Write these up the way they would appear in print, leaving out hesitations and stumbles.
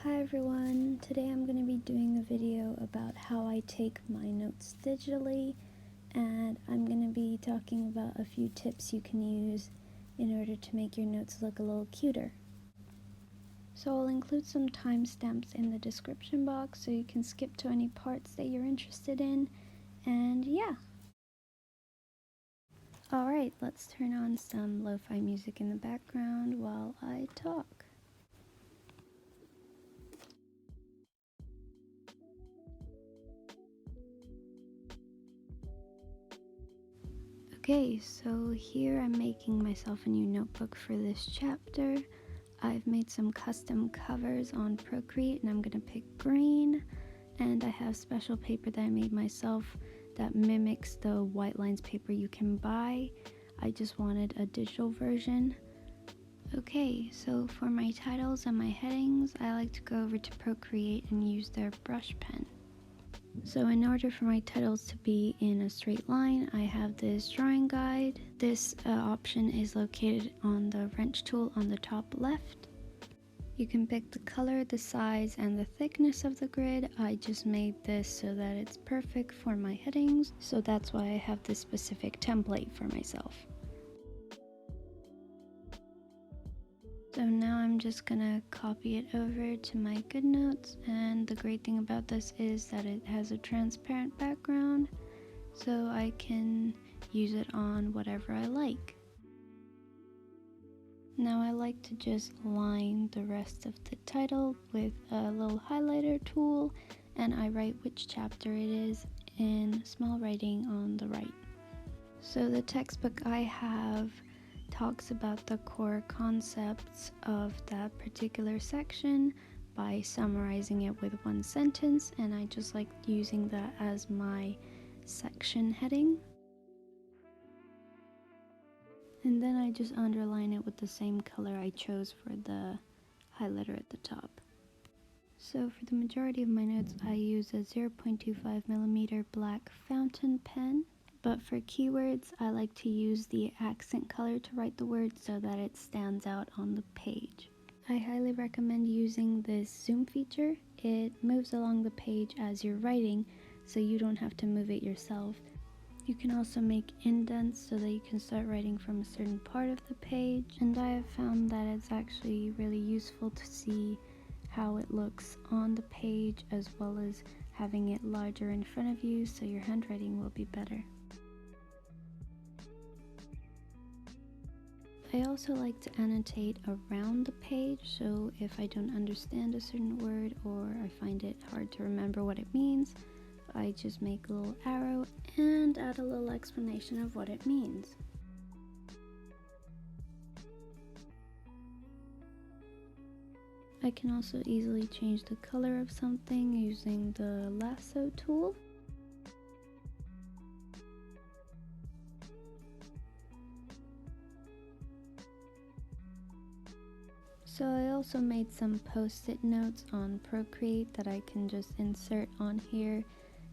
Hi everyone, today I'm going to be doing a video about how I take my notes digitally, and I'm going to be talking about a few tips you can use in order to make your notes look a little cuter. So I'll include some timestamps in the description box so you can skip to any parts that you're interested in, and yeah. Alright, let's turn on some lo-fi music in the background while I talk. Okay, so here I'm making myself a new notebook for this chapter. I've made some custom covers on Procreate and I'm going to pick green. And I have special paper that I made myself that mimics the white lines paper you can buy. I just wanted a digital version. Okay, so for my titles and my headings, I like to go over to Procreate and use their brush pen. So in order for my titles to be in a straight line, I have this drawing guide. This option is located on the wrench tool on the top left. You can pick the color, the size, and the thickness of the grid. I just made this so that it's perfect for my headings, so that's why I have this specific template for myself. So now I'm just gonna copy it over to my goodnotes, and the great thing about this is that it has a transparent background, so I can use it on whatever I like. Now I like to just line the rest of the title with a little highlighter tool, and I write which chapter it is in small writing on the right. So the textbook I have talks about the core concepts of that particular section by summarizing it with one sentence, and I just like using that as my section heading. And then I just underline it with the same color I chose for the highlighter at the top. So for the majority of my notes I use a 0.25mm black fountain pen. But for keywords, I like to use the accent color to write the words so that it stands out on the page. I highly recommend using this zoom feature. It moves along the page as you're writing, so you don't have to move it yourself. You can also make indents so that you can start writing from a certain part of the page, and I have found that it's actually really useful to see how it looks on the page as well as having it larger in front of you so your handwriting will be better. I also like to annotate around the page, so if I don't understand a certain word or I find it hard to remember what it means, I just make a little arrow and add a little explanation of what it means. I can also easily change the color of something using the Lasso Tool. So I also made some post-it notes on Procreate that I can just insert on here,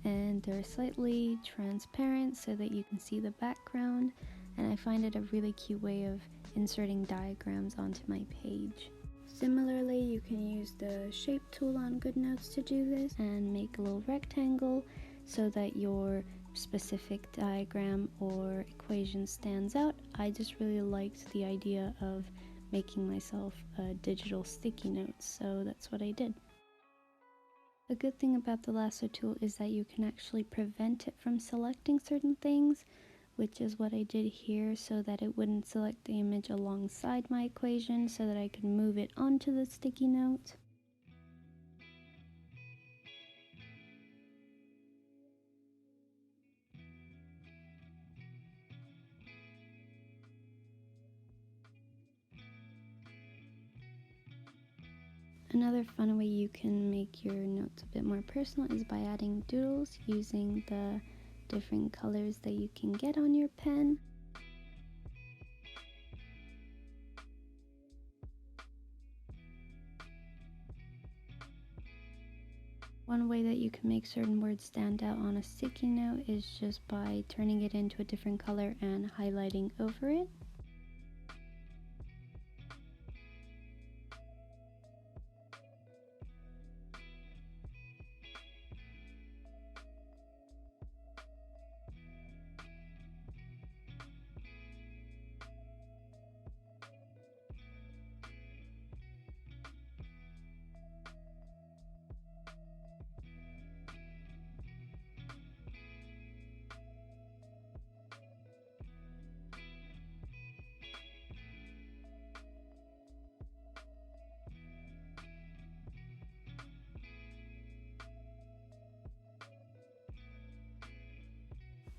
and they're slightly transparent so that you can see the background, and I find it a really cute way of inserting diagrams onto my page. Similarly, you can use the shape tool on goodnotes to do this and make a little rectangle so that your specific diagram or equation stands out. I just really liked the idea of making myself a digital sticky notes, so that's what I did. The good thing about the lasso tool is that you can actually prevent it from selecting certain things, which is what I did here, so that it wouldn't select the image alongside my equation so that I could move it onto the sticky note. Another fun way you can make your notes a bit more personal is by adding doodles using the different colors that you can get on your pen. One way that you can make certain words stand out on a sticky note is just by turning it into a different color and highlighting over it.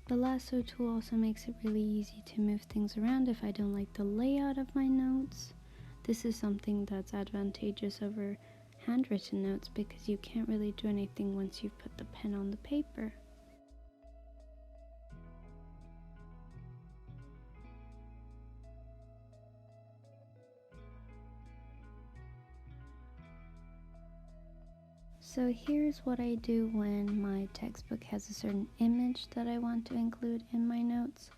The lasso tool also makes it really easy to move things around if I don't like the layout of my notes. This is something that's advantageous over handwritten notes because you can't really do anything once you've put the pen on the paper. So here's what I do when my textbook has a certain image that I want to include in my notes.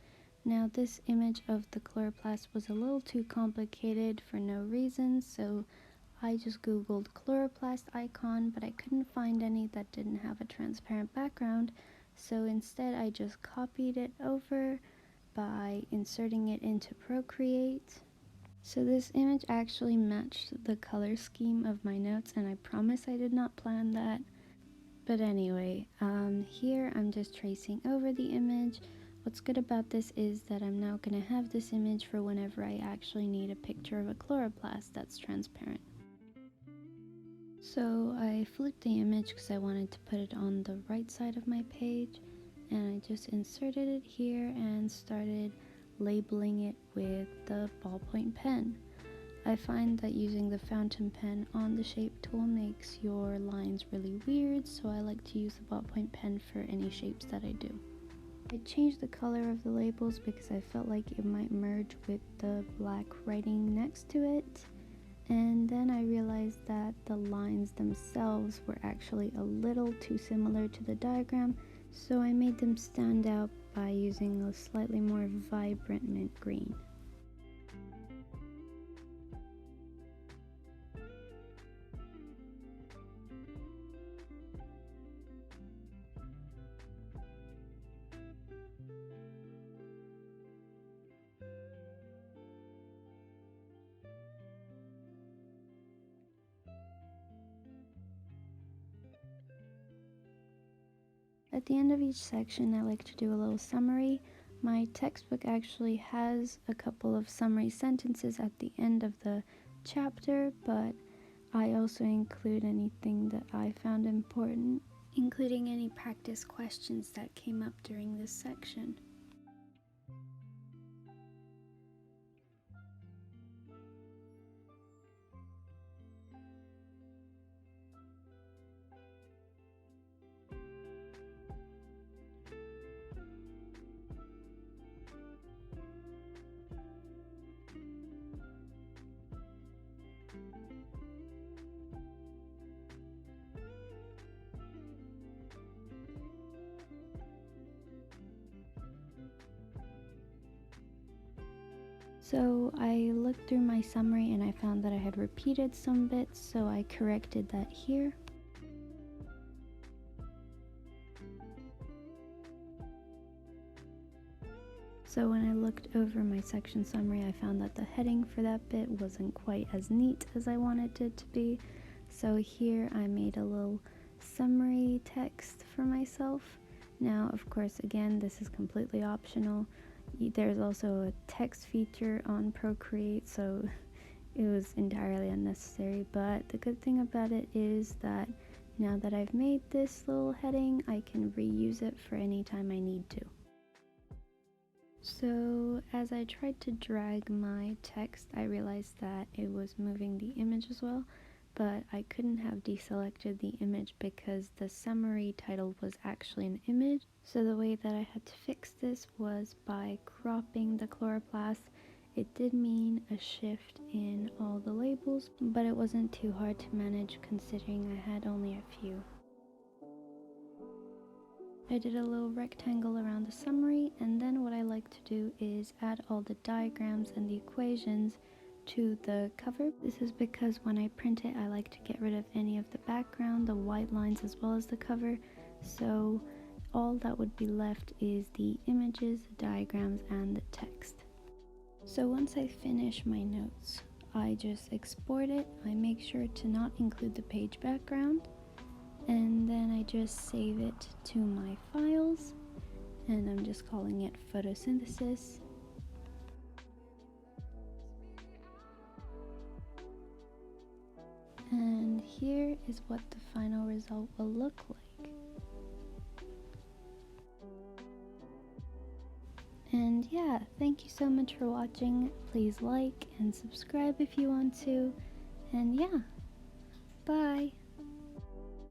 Now this image of the chloroplast was a little too complicated for no reason, so I just googled chloroplast icon, but I couldn't find any that didn't have a transparent background, so instead I just copied it over by inserting it into Procreate. So this image actually matched the color scheme of my notes, and I promise I did not plan that. But anyway, here I'm just tracing over the image. What's good about this is that I'm now going to have this image for whenever I actually need a picture of a chloroplast that's transparent. So I flipped the image because I wanted to put it on the right side of my page, and I just inserted it here and started labeling it with the ballpoint pen. I find that using the fountain pen on the shape tool makes your lines really weird, so I like to use the ballpoint pen for any shapes that I do. I changed the color of the labels because I felt like it might merge with the black writing next to it, and then I realized that the lines themselves were actually a little too similar to the diagram, so I made them stand out by using a slightly more vibrant mint green. At the end of each section, I like to do a little summary. My textbook actually has a couple of summary sentences at the end of the chapter, but I also include anything that I found important, including any practice questions that came up during this section. So I looked through my summary and I found that I had repeated some bits, so I corrected that here. So when I looked over my section summary, I found that the heading for that bit wasn't quite as neat as I wanted it to be. So here I made a little summary text for myself. Now, of course, again, this is completely optional. There's also a text feature on Procreate, so it was entirely unnecessary, but the good thing about it is that now that I've made this little heading, I can reuse it for any time I need to. So as I tried to drag my text, I realized that it was moving the image as well, but I couldn't have deselected the image because the summary title was actually an image. So the way that I had to fix this was by cropping the chloroplast. It did mean a shift in all the labels, but it wasn't too hard to manage considering I had only a few. I did a little rectangle around the summary, and then what I like to do is add all the diagrams and the equations to the cover. This is because when I print it, I like to get rid of any of the background, the white lines, as well as the cover. So all that would be left is the images, the diagrams, and the text. So once I finish my notes, I just export it. I make sure to not include the page background, and then I just save it to my files, and I'm just calling it photosynthesis. And here is what the final result will look like. And yeah, thank you so much for watching. Please like and subscribe if you want to. And yeah, bye.